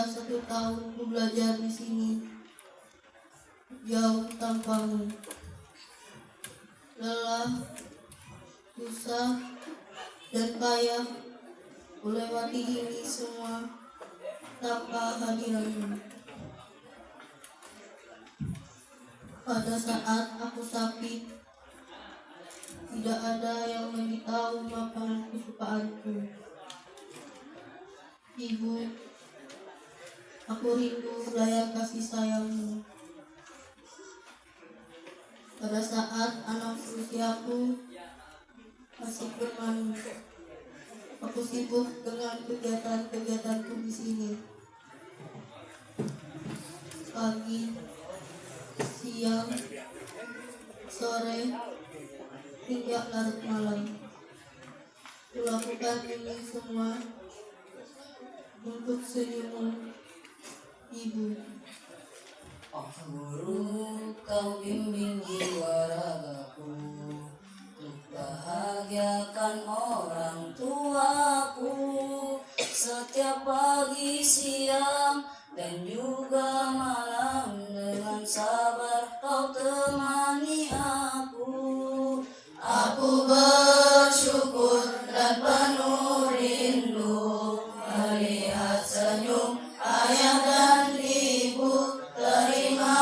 Sudah 1 tahun ku belajar di sini, jauh tanpamu. Lelah, susah, dan payah ku lewati ini semua tanpa hadiranmu. Pada saat aku sakit, tidak ada yang memberitahu makanan kesukaanku. Ibu, aku rindu layar kasih sayangmu. Pada saat anak seusiaku masih bermain, aku sibuk dengan kegiatan-kegiatanku di sini. Pagi, siang, sore, hingga larut malam. Kulakukan ini semua untuk senyummu, Ibu. Oh guru, kau bimbing jiwa ragaku untuk bahagiakan orang tuaku. Setiap pagi, siang, dan juga malam, dengan sabar kau temani aku. Aku bersyukur dan penuh rindu melihat senyum ayah dan ibu. Terima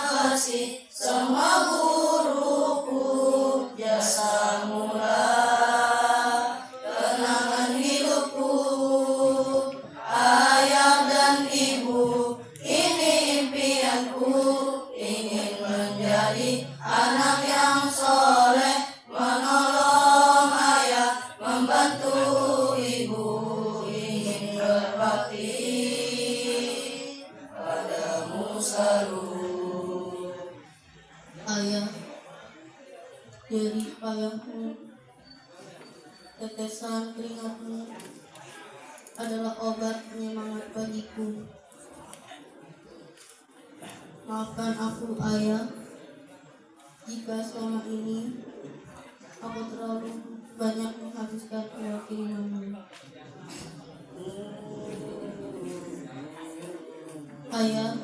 kasih semua guruku, jasamulah kenangan hidupku. Ayah dan ibu, ini impianku, ingin menjadi anak yang soleh, menolong ayah, membantu ibu, ingin berbakti padamu selalu. Ayah, jerih payahmu, tetesan keringatmu adalah obat penyemangat bagiku. Maafkan aku, Ayah, jika selama ini aku terlalu banyak menghabiskan uang kirimanmu. Ayah,